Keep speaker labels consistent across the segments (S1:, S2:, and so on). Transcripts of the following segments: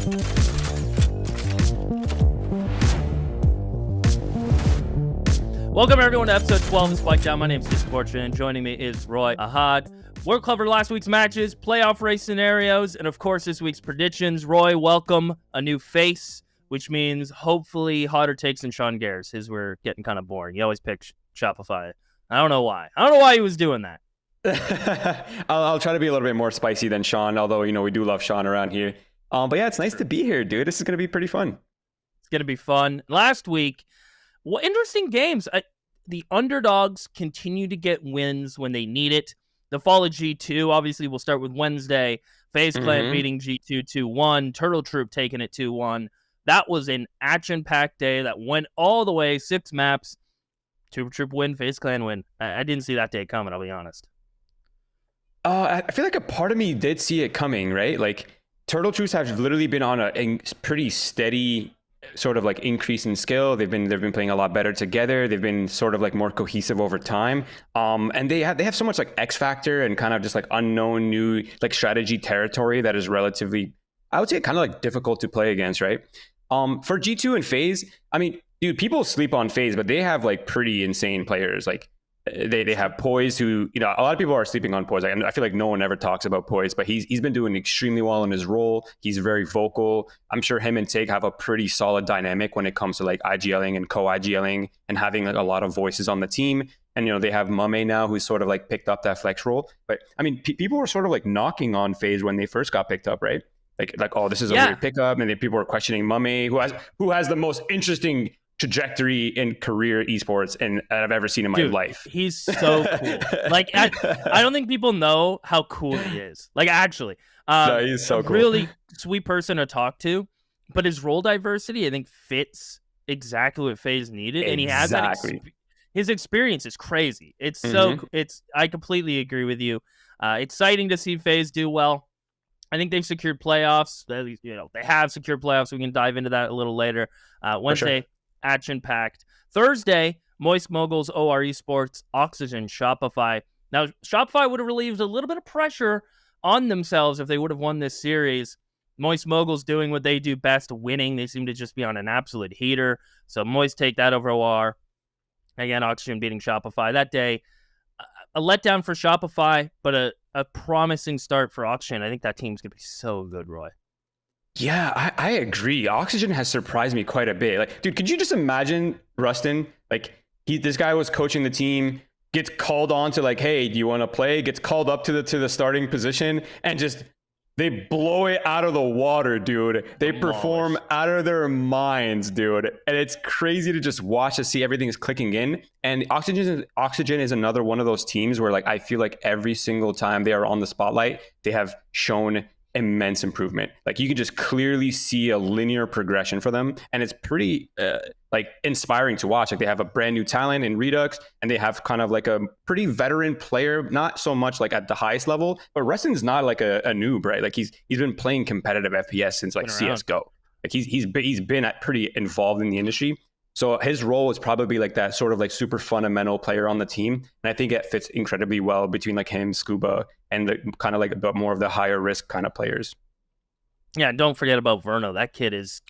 S1: Welcome everyone to episode 12 of Spike Down. My name is LaFortune, and joining me is Roy Ahad. We'll cover last week's matches, playoff race scenarios, and of course this week's predictions. Roy, welcome a new face, which means hopefully hotter takes than Sean Gares. His were getting kind of boring. He always picked Shopify. I don't know why. I don't know why he was doing that.
S2: I'll try to be a little bit more spicy than Sean, although, you know, we do love Sean around here. But yeah, it's nice to be here, dude. This is going to be pretty fun.
S1: It's going to be fun. Last week, interesting games. The underdogs continue to get wins when they need it. The fall of G2, obviously, we'll start with Wednesday. FaZe Clan beating G2 2-1. Turtle Troop taking it 2-1. That was an action-packed day that went all the way, 6 maps. Turtle Troop win, FaZe Clan win. I didn't see that day coming, I'll be honest.
S2: I feel like a part of me did see it coming, right? Like, Turtle Troops have literally been on a pretty steady sort of like increase in skill. They've been playing a lot better together. They've been sort of like more cohesive over time. And they have so much like X factor and kind of just like unknown new like strategy territory that is relatively, I would say, kind of like difficult to play against, right? For G2 and FaZe, I mean, dude, people sleep on FaZe, but they have like pretty insane players. Like they have Poise, who, you know, a lot of people are sleeping on Poise. I feel like no one ever talks about Poise, but he's been doing extremely well in his role. He's very vocal. I'm sure him and Tig have a pretty solid dynamic when it comes to like IGLing and co-IGLing and having like a lot of voices on the team. And, you know, they have Mame now, who's sort of like picked up that flex role. But I mean, people were sort of like knocking on FaZe when they first got picked up, right? Like, oh, this is a weird pickup. And then people were questioning Mame, who has the most interesting trajectory in career esports and I've ever seen in my life.
S1: He's so cool. Like, I don't think people know how cool he is. Like, actually,
S2: no, he's so cool.
S1: Really sweet person to talk to, but his role diversity, I think, fits exactly what FaZe needed, and he has that. His experience is crazy. It's so. I completely agree with you. Exciting to see FaZe do well. I think they've secured playoffs. You know, they have secured playoffs. We can dive into that a little later. Wednesday. Action-packed. Thursday, Moist Moguls, OR Esports, Oxygen, Shopify. Now, Shopify would have relieved a little bit of pressure on themselves if they would have won this series. Moist Moguls doing what they do best, winning. They seem to just be on an absolute heater. So Moist take that over OR. Again, Oxygen beating Shopify. That day, a letdown for Shopify, but a promising start for Oxygen. I think that team's going to be so good, Roy.
S2: Yeah, I agree. Oxygen has surprised me quite a bit. Like, dude, could you just imagine Rustin? Like, this guy was coaching the team, gets called on to like, hey, do you want to play? Gets called up to the starting position, and just they blow it out of the water, dude. They perform out of their minds, dude. And it's crazy to just watch to see everything is clicking in. And Oxygen is another one of those teams where like I feel like every single time they are on the spotlight, they have shown immense improvement. Like you can just clearly see a linear progression for them, and it's pretty like inspiring to watch. Like they have a brand new talent in Redux, and they have kind of like a pretty veteran player, not so much like at the highest level, but Rustin's not like a noob, right? Like he's been playing competitive FPS since like CS:GO. Like he's been pretty involved in the industry. So his role is probably like that sort of like super fundamental player on the team. And I think it fits incredibly well between like him, Scuba, and the kind of like a bit more of the higher risk kind of players.
S1: Yeah, don't forget about Verno. That kid he's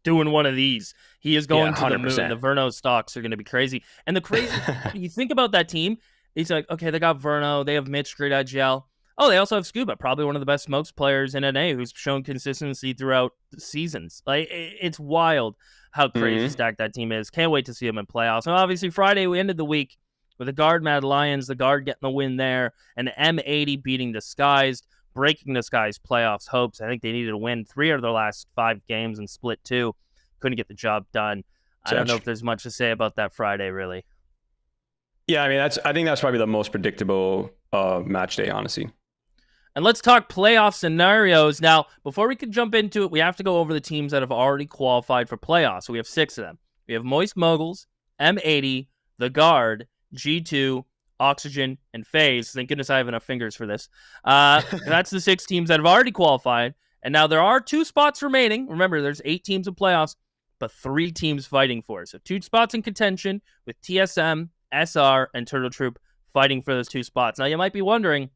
S1: doing one of these. He is going to the moon. The Verno stocks are going to be crazy. And the crazy, you think about that team, he's like, okay, they got Verno. They have Mitch, Great IGL. Oh, they also have Scuba, probably one of the best smokes players in NA, who's shown consistency throughout the seasons. Like, it's wild how crazy stacked that team is. Can't wait to see them in playoffs. And obviously, Friday, we ended the week with the Guard Mad Lions, the Guard getting the win there, and M80 beating Disguised, breaking Disguised playoffs hopes. I think they needed to win 3 of their last 5 games and split 2. Couldn't get the job done. I don't know if there's much to say about that Friday, really.
S2: Yeah, I mean, I think that's probably the most predictable match day, honestly.
S1: And let's talk playoff scenarios. Now, before we can jump into it, we have to go over the teams that have already qualified for playoffs. So we have 6 of them. We have Moist Moguls, M80, The Guard, G2, Oxygen, and FaZe. Thank goodness I have enough fingers for this. That's the 6 teams that have already qualified. And now there are 2 spots remaining. Remember, there's 8 teams in playoffs, but 3 teams fighting for it. So 2 spots in contention with TSM, SR, and Turtle Troop fighting for those 2 spots. Now, you might be wondering,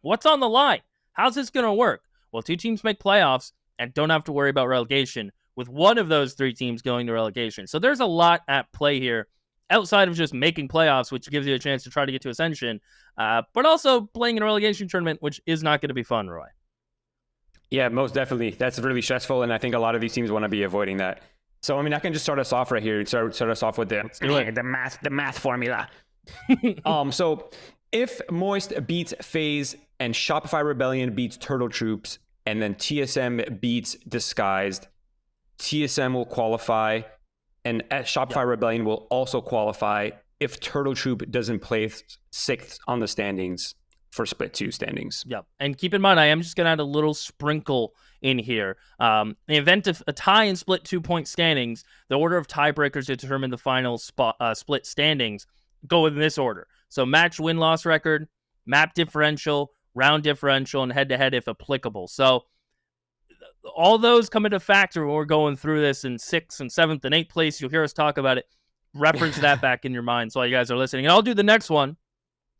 S1: what's on the line? How's this going to work? Well, 2 teams make playoffs, and don't have to worry about relegation with one of those 3 teams going to relegation. So there's a lot at play here outside of just making playoffs, which gives you a chance to try to get to Ascension, but also playing in a relegation tournament, which is not going to be fun, Roy.
S2: Yeah, most definitely. That's really stressful, and I think a lot of these teams want to be avoiding that. So, I mean, I can just start us off right here. Start us off with the math formula. So, if Moist beats FaZe and Shopify Rebellion beats Turtle Troops, and then TSM beats Disguised, TSM will qualify, and Shopify Rebellion will also qualify if Turtle Troop doesn't place 6th on the standings for split 2 standings.
S1: Yep. And keep in mind, I am just going to add a little sprinkle in here. In the event of a tie in split 2-point standings, the order of tiebreakers to determine the final split standings go in this order. So match win-loss record, map differential, round differential, and head-to-head if applicable. So all those come into factor when we're going through this in 6th and 7th and 8th place. You'll hear us talk about it. Reference that back in your minds while you guys are listening. And I'll do the next one.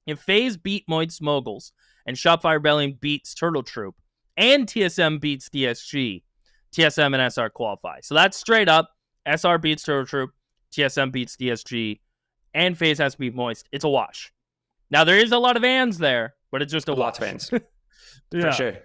S1: If FaZe beat Moist Moguls and Shopify Rebellion beats Turtle Troop and TSM beats DSG, TSM and SR qualify. So that's straight up. SR beats Turtle Troop, TSM beats DSG, and FaZe has to beat Moist. It's a wash. Now, there is a lot of ands there, but it's just a wash.
S2: Lots of ands. For sure.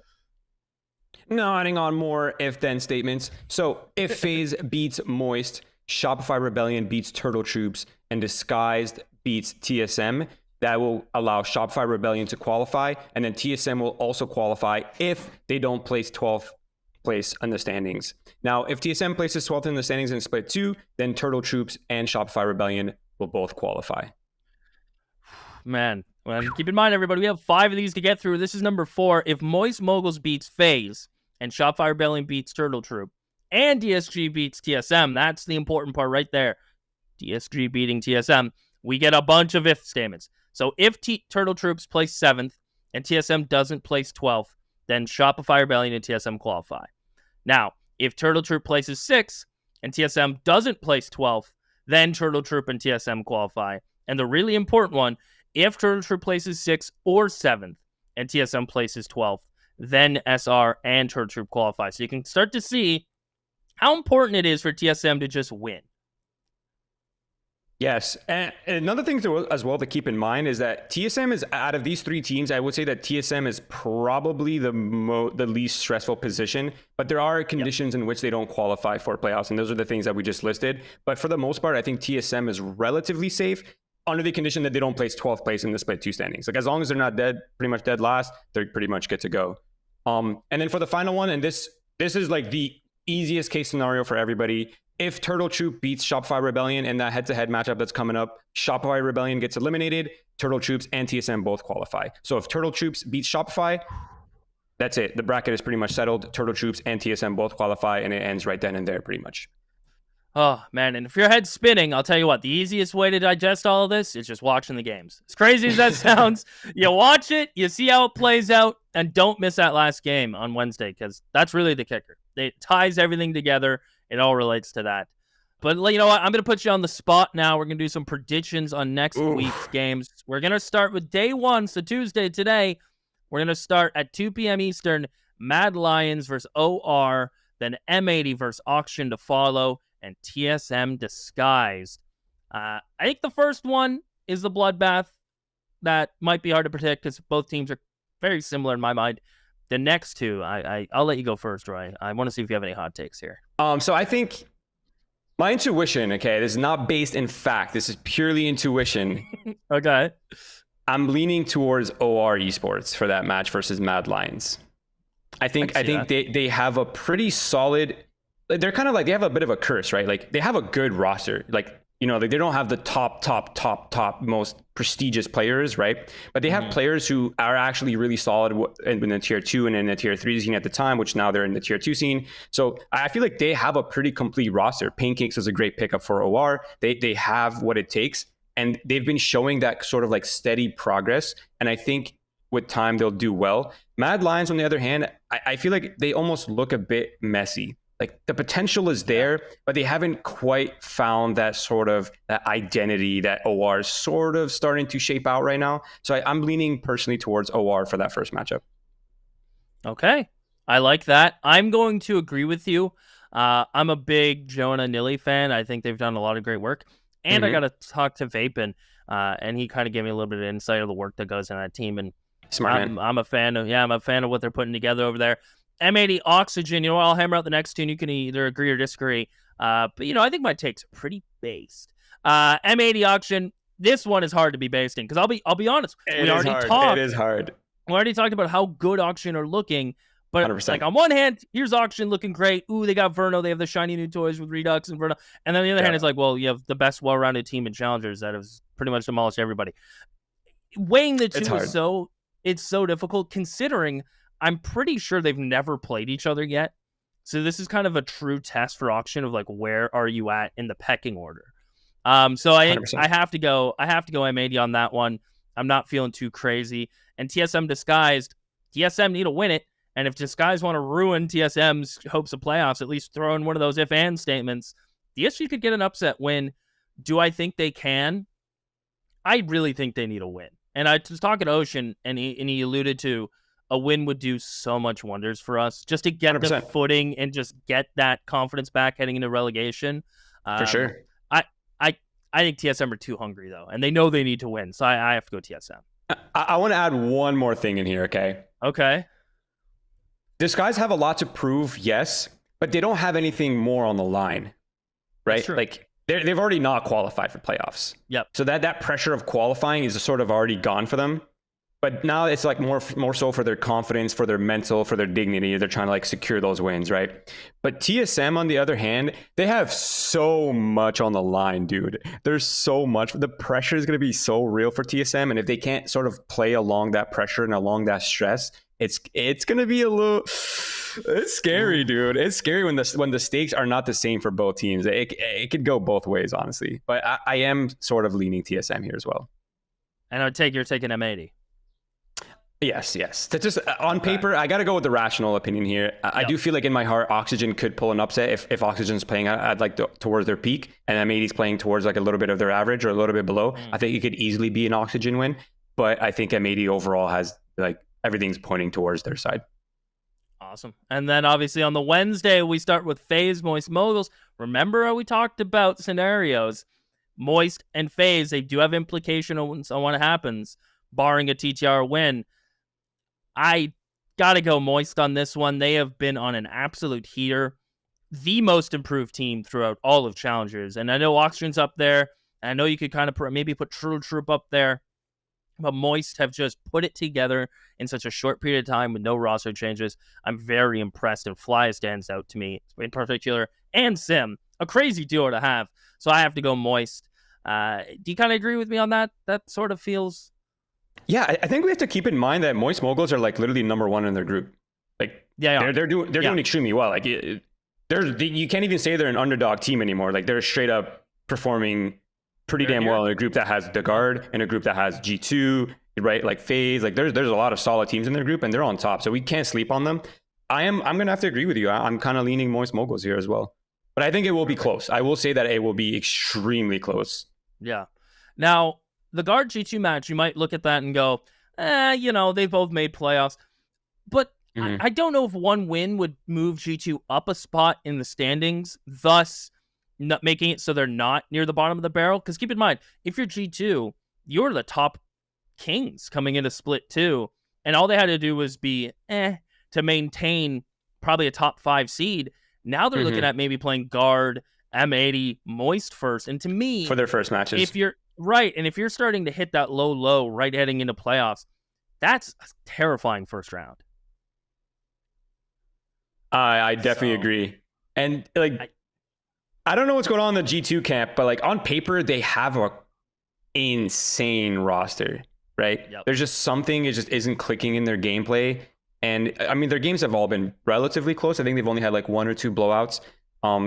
S2: No, adding on more if-then statements. So if FaZe beats Moist, Shopify Rebellion beats Turtle Troops, and Disguised beats TSM, that will allow Shopify Rebellion to qualify, and then TSM will also qualify if they don't place 12th place in the standings. Now, if TSM places 12th in the standings in split 2, then Turtle Troops and Shopify Rebellion will both qualify.
S1: Man, well, keep in mind, everybody, we have 5 of these to get through. This is number 4. If Moist Moguls beats FaZe and Shopify Rebellion beats Turtle Troop and DSG beats TSM, that's the important part right there. DSG beating TSM, we get a bunch of if statements. So if Turtle Troops place 7th and TSM doesn't place 12th, then Shopify Rebellion and TSM qualify. Now, if Turtle Troop places 6th and TSM doesn't place 12th, then Turtle Troop and TSM qualify. And the really important one, if Turtle Troop places 6th or 7th and TSM places 12th, then SR and Turtle Troop qualify. So you can start to see how important it is for TSM to just win.
S2: Yes, and another thing as well to keep in mind is that TSM is, out of these 3 teams, I would say that TSM is probably the least stressful position, but there are conditions in which they don't qualify for playoffs, and those are the things that we just listed. But for the most part, I think TSM is relatively safe under the condition that they don't place 12th place in the split 2 standings. Like, as long as they're not pretty much dead last, they're pretty much good to go. And then for the final one, and this is like the easiest case scenario for everybody. If Turtle Troop beats Shopify Rebellion in that head-to-head matchup that's coming up, Shopify Rebellion gets eliminated, Turtle Troops and TSM both qualify. So if Turtle Troops beats Shopify, that's it. The bracket is pretty much settled. Turtle Troops and TSM both qualify, and it ends right then and there pretty much.
S1: Oh, man, and if your head's spinning, I'll tell you what, the easiest way to digest all of this is just watching the games. As crazy as that sounds, you watch it, you see how it plays out, and don't miss that last game on Wednesday, because that's really the kicker. It ties everything together. It all relates to that. But you know what? I'm going to put you on the spot now. We're going to do some predictions on next week's games. We're going to start with day 1, so Tuesday today. We're going to start at 2 p.m. Eastern, Mad Lions versus OR, then M80 versus Auction to follow, and TSM Disguised. I think the first one is the bloodbath. That might be hard to predict because both teams are very similar in my mind. The next 2, I'll let you go first, Roy. I want to see if you have any hot takes here.
S2: So I think my intuition, okay, this is not based in fact. This is purely intuition.
S1: Okay.
S2: I'm leaning towards OR Esports for that match versus Mad Lions. I think they have a pretty solid. They're kind of like, they have a bit of a curse, right? Like, they have a good roster. Like, you know, they don't have the top most prestigious players, right? But they have players who are actually really solid in the tier 2 and in the tier 3 scene at the time, which now they're in the tier 2 scene. So I feel like they have a pretty complete roster. Pancakes is a great pickup for OR. They have what it takes, and they've been showing that sort of like steady progress. And I think with time, they'll do well. Mad Lions, on the other hand, I feel like they almost look a bit messy. Like, the potential is there, but they haven't quite found that sort of that identity that OR is sort of starting to shape out right now. So I'm leaning personally towards OR for that first matchup.
S1: Okay. I like that. I'm going to agree with you. I'm a big Jonah Nilly fan. I think they've done a lot of great work. And I got to talk to Vapin, and he kind of gave me a little bit of insight of the work that goes in that team. And
S2: Smart man.
S1: I'm a fan of what they're putting together over there. M80 Oxygen, I'll hammer out the next two, and you can either agree or disagree. But, I think my takes are pretty based. M80 Oxygen, this one is hard to be based in, because I'll be honest.
S2: It is hard.
S1: We already talked about how good Oxygen are looking. But
S2: 100%.
S1: like on one hand, here's Oxygen looking great. Ooh, they got Verno. They have the shiny new toys with Redux and Verno. And then on the other hand, it's like, well, you have the best well-rounded team in Challengers that has pretty much demolished everybody. Weighing the two is so difficult, considering I'm pretty sure they've never played each other yet. So this is kind of a true test for Oxygen of like, where are you at in the pecking order? So I have to go M80 on that one. I'm not feeling too crazy. And TSM Disguised, TSM need to win it. And if Disguise want to ruin TSM's hopes of playoffs, at least throw in one of those if-and statements. DSG could get an upset win. Do I think they can? I really think they need a win. And I was talking to Ocean, and he alluded to a win would do so much wonders for us, just to get 100%. The footing and just get that confidence back heading into relegation.
S2: For sure.
S1: I think TSM are too hungry, though, and they know they need to win, so I have to go TSM.
S2: I want to add one more thing in here, okay?
S1: Okay.
S2: Disguise have a lot to prove, yes, but they don't have anything more on the line, right? Like they've already not qualified for playoffs.
S1: Yep.
S2: So that pressure of qualifying is sort of already gone for them. But now it's like more so for their confidence, for their mental, for their dignity. They're trying to like secure those wins, right? But TSM, on the other hand, they have so much on the line, dude. There's so much. The pressure is going to be so real for TSM, and if they can't sort of play along that pressure and along that stress, it's going to be a little. It's scary, dude. It's scary when the stakes are not the same for both teams. It could go both ways, honestly. But I am sort of leaning TSM here as well.
S1: And you're taking M80.
S2: Yes. That's just on paper. I got to go with the rational opinion here. I do feel like in my heart, Oxygen could pull an upset if Oxygen's playing at like towards their peak, and M80's playing towards like a little bit of their average or a little bit below. I think it could easily be an Oxygen win, but I think M80 overall has like everything's pointing towards their side.
S1: Awesome. And then obviously on the Wednesday, we start with FaZe, Moist, Moguls. Remember how we talked about scenarios? Moist and FaZe, they do have implications on what happens, barring a TTR win. I got to go Moist on this one. They have been on an absolute heater. The most improved team throughout all of Challengers. And I know Oxygen's up there. And I know you could kind of maybe put True Troop up there. But Moist have just put it together in such a short period of time with no roster changes. I'm very impressed, and Fly stands out to me in particular, and Sim. A crazy duo to have. So I have to go Moist. Do you kind of agree with me on that? That sort of feels...
S2: Yeah, I think we have to keep in mind that Moist Moguls are like literally number one in their group. Like, they're doing extremely well. Like, you can't even say they're an underdog team anymore. Like, they're straight up performing pretty damn well in a group that has the guard, in a group that has G2, right? Like FaZe. Like, there's a lot of solid teams in their group, and they're on top. So we can't sleep on them. I'm gonna have to agree with you. I'm kind of leaning Moist Moguls here as well. But I think it will be close. I will say that it will be extremely close.
S1: Yeah. Now, the guard G2 match, you might look at that and go, they both made playoffs. But I don't know if one win would move G2 up a spot in the standings, thus not making it so they're not near the bottom of the barrel. Because keep in mind, if you're G2, you're the top kings coming into Split 2. And all they had to do was be to maintain probably a top 5 seed. Now they're looking at maybe playing guard, M80, Moist first. And to me,
S2: for their first matches,
S1: if you're right, and if you're starting to hit that low right heading into playoffs, that's a terrifying first round.
S2: I definitely agree. And like, I don't know what's going on in the G2 camp, but like on paper, they have a insane roster, right?
S1: Yep.
S2: There's just something, it just isn't clicking in their gameplay. And I mean, their games have all been relatively close. I think they've only had like 1 or 2 blowouts.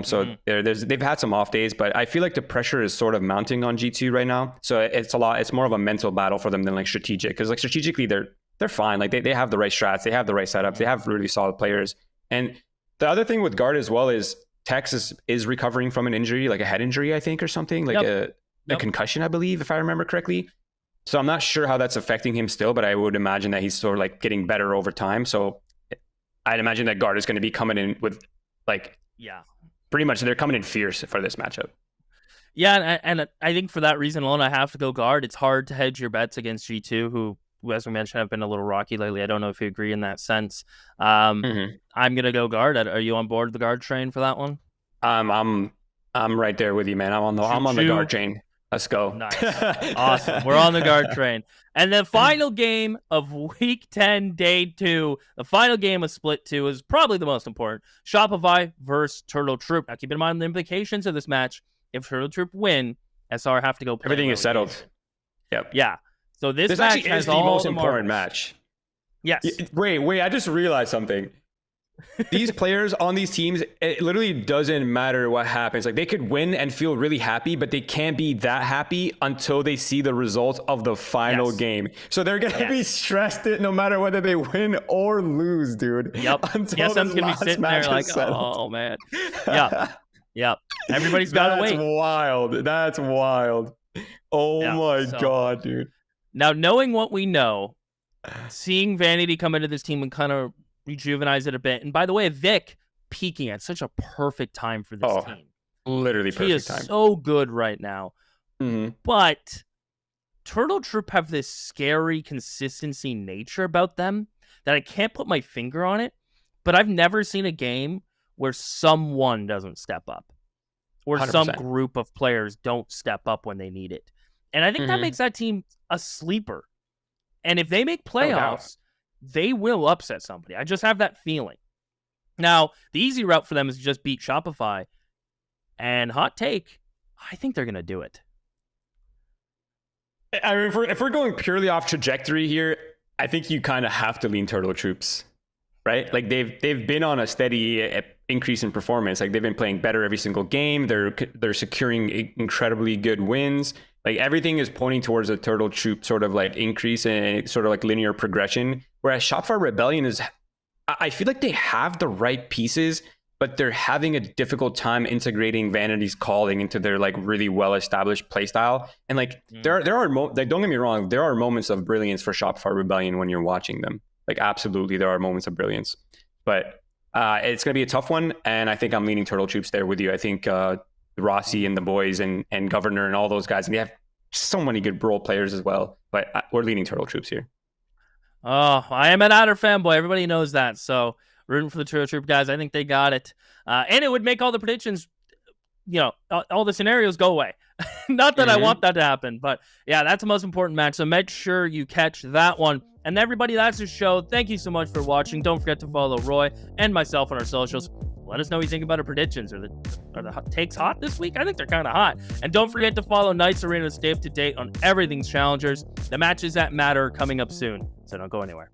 S2: So they've had some off days, but I feel like the pressure is sort of mounting on G2 right now. So it's more of a mental battle for them than like strategic, because like strategically they're fine. Like they have the right strats, they have the right setups, they have really solid players. And the other thing with guard as well is Tex is recovering from an injury, like a head injury, I think, or something, like a concussion, I believe, if I remember correctly. So I'm not sure how that's affecting him still, but I would imagine that he's sort of like getting better over time. So I'd imagine that guard is going to be coming in with like, pretty much they're coming in fierce for this matchup.
S1: Yeah, and I think for that reason alone, I have to go guard. It's hard to hedge your bets against G2, who, as we mentioned, have been a little rocky lately. I don't know if you agree in that sense. I'm gonna go guard. Are you on board the guard train for that one?
S2: I'm right there with you, man. I'm on the guard train. Let's go.
S1: Nice. Awesome. We're on the guard train. And the final game of Week 10, Day 2, the final game of Split 2 is probably the most important. Shopify versus Turtle Troop. Now, keep in mind the implications of this match. If Turtle Troop win, SR have to go play.
S2: Everything is settled. Yep.
S1: Yeah. So this match
S2: actually is the most important match.
S1: Yes.
S2: Wait. I just realized something. These players on these teams, it literally doesn't matter what happens. Like, they could win and feel really happy, but they can't be that happy until they see the results of the final game. So they're gonna be stressed no matter whether they win or lose, dude.
S1: Yep. I'm gonna be sitting there like, oh man. Yep. Everybody's gotta wait.
S2: That's wild. Oh my god, dude.
S1: Now, knowing what we know, seeing Vanity come into this team and kind of rejuvenize it a bit. And by the way, Vic peaking at such a perfect time for this team.
S2: Literally perfect time.
S1: He is so good right now. But Turtle Troop have this scary consistency nature about them that I can't put my finger on it, but I've never seen a game where someone doesn't step up or
S2: 100%.
S1: some group of players don't step up when they need it. And I think that makes that team a sleeper. And if they make playoffs, they will upset somebody. I just have that feeling. Now, the easy route for them is to just beat Shopify. And hot take, I think they're going to do it.
S2: I mean, if we're going purely off trajectory here, I think you kind of have to lean Turtle Troops, right? Like, they've been on a steady increase in performance. Like, they've been playing better every single game. They're securing incredibly good wins. Like, everything is pointing towards a Turtle Troop sort of like increase and sort of like linear progression. Whereas Shopify Rebellion I feel like they have the right pieces, but they're having a difficult time integrating Vanity's calling into their like really well-established playstyle. And like there are don't get me wrong, there are moments of brilliance for Shopify Rebellion when you're watching them. Like, absolutely, there are moments of brilliance, but it's going to be a tough one. And I think I'm leaning Turtle Troops there with you. I think Rossi and the boys and Governor and all those guys, and they have so many good role players as well. But we're leaning Turtle Troops here.
S1: Oh, I am an Adder fanboy. Everybody knows that. So rooting for the Turtle Troop guys. I think they got it. And it would make all the predictions, all the scenarios go away. Not that I want that to happen, but yeah, that's the most important match. So make sure you catch that one. And everybody, that's the show. Thank you so much for watching. Don't forget to follow Roy and myself on our socials. Let us know what you think about our predictions. Are the takes hot this week? I think they're kind of hot. And don't forget to follow Knightsarena to stay up to date on everything's Challengers. The matches that matter are coming up soon, so don't go anywhere.